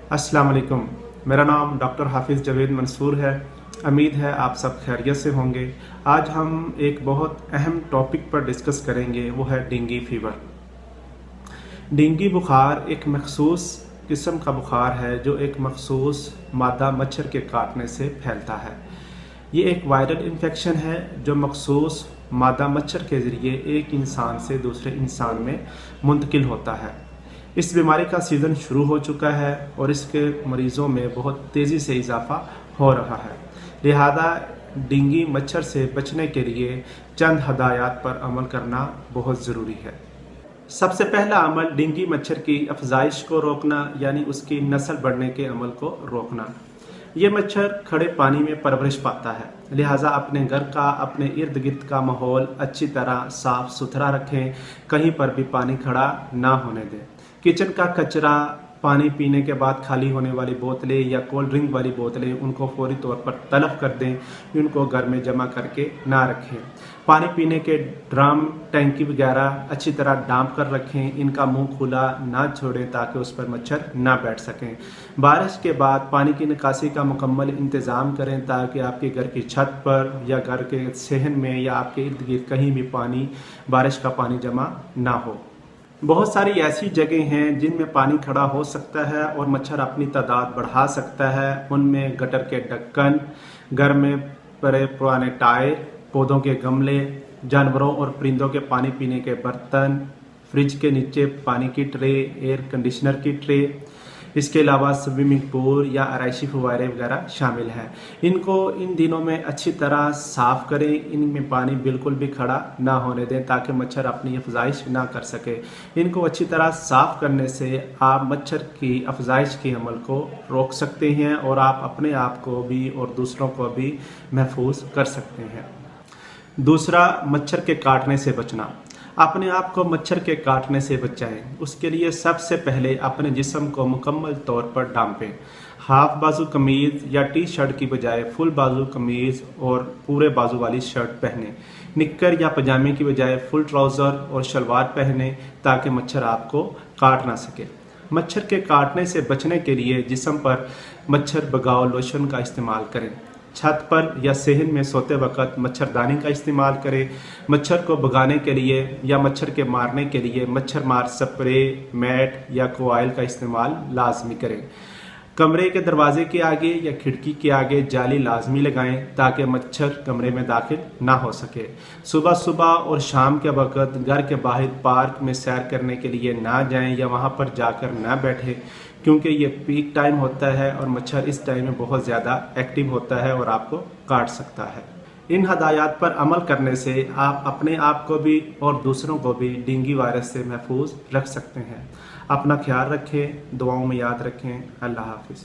अस्सलाम वालेकुम। मेरा नाम डॉक्टर हाफिज़ जवेद मंसूर है। उम्मीद है आप सब खैरियत से होंगे। आज हम एक बहुत अहम टॉपिक पर डिस्कस करेंगे, वो है डेंगू फीवर। डेंगू बुखार एक मखसूस किस्म का बुखार है जो एक मखसूस मादा मच्छर के काटने से फैलता है। ये एक वायरल इन्फेक्शन है जो मखसूस मादा मच्छर के ज़रिए एक इंसान से दूसरे इंसान में मुंतकिल होता है। इस बीमारी का सीज़न शुरू हो चुका है और इसके मरीज़ों में बहुत तेज़ी से इजाफा हो रहा है। लिहाजा डेंगू मच्छर से बचने के लिए चंद हदायत पर अमल करना बहुत ज़रूरी है। सबसे पहला अमल डेंगू मच्छर की अफजाइश को रोकना, यानी उसकी नस्ल बढ़ने के अमल को रोकना। ये मच्छर खड़े पानी में परवरिश पाता है, लिहाजा अपने घर का, अपने इर्द गिर्द का माहौल अच्छी तरह साफ सुथरा रखें। कहीं पर भी पानी खड़ा ना होने दें। किचन का कचरा, पानी पीने के बाद खाली होने वाली बोतलें या कोल्ड ड्रिंक वाली बोतलें, उनको फौरी तौर पर तलब कर दें। इनको घर में जमा करके ना रखें। पानी पीने के ड्रम, टैंकी वगैरह अच्छी तरह डांप कर रखें। इनका मुंह खुला ना छोड़ें ताकि उस पर मच्छर ना बैठ सकें। बारिश के बाद पानी की निकासी का मुकम्मल इंतज़ाम करें ताकि आपके घर की छत पर या घर के सहन में या आपके इर्द गिर्द कहीं भी बारिश का पानी जमा ना हो। बहुत सारी ऐसी जगह हैं जिनमें पानी खड़ा हो सकता है और मच्छर अपनी तादाद बढ़ा सकता है। उनमें गटर के ढक्कन, घर में पड़े पुराने टायर, पौधों के गमले, जानवरों और परिंदों के पानी पीने के बर्तन, फ्रिज के नीचे पानी की ट्रे, एयर कंडीशनर की ट्रे, इसके अलावा स्विमिंग पूल या आराइशी फुव्वारे वगैरह शामिल हैं। इनको इन दिनों में अच्छी तरह साफ़ करें। इनमें पानी बिल्कुल भी खड़ा ना होने दें ताकि मच्छर अपनी अफजाइश ना कर सके। इनको अच्छी तरह साफ़ करने से आप मच्छर की अफजाइश के अमल को रोक सकते हैं और आप अपने आप को भी और दूसरों को भी महफूज कर सकते हैं। दूसरा, मच्छर के काटने से बचना। अपने आप को मच्छर के काटने से बचाएं। उसके लिए सबसे पहले अपने जिस्म को मुकम्मल तौर पर ढांपें। हाफ बाजू कमीज़ या टी शर्ट की बजाय फुल बाजू कमीज़ और पूरे बाजू वाली शर्ट पहनें। निक्कर या पजामे की बजाय फुल ट्राउज़र और शलवार पहनें ताकि मच्छर आपको काट ना सके। मच्छर के काटने से बचने के लिए जिस्म पर मच्छर भगाओ लोशन का इस्तेमाल करें। छत पर या सहन में सोते वक्त मच्छरदानी का इस्तेमाल करें। मच्छर को भगाने के लिए या मच्छर के मारने के लिए मच्छर मार स्प्रे, मैट या कोयल का इस्तेमाल लाजमी करें। कमरे के दरवाजे के आगे या खिड़की के आगे जाली लाजमी लगाएं ताकि मच्छर कमरे में दाखिल ना हो सके। सुबह सुबह और शाम के वक्त घर के बाहर पार्क में सैर करने के लिए ना जाएं या वहां पर जाकर ना बैठें, क्योंकि ये पीक टाइम होता है और मच्छर इस टाइम में बहुत ज़्यादा एक्टिव होता है और आपको काट सकता है। इन हदायत पर अमल करने से आप अपने आप को भी और दूसरों को भी डेंगू वायरस से महफूज रख सकते हैं। अपना ख्याल रखें, दुआओं में याद रखें। अल्लाह हाफिज़।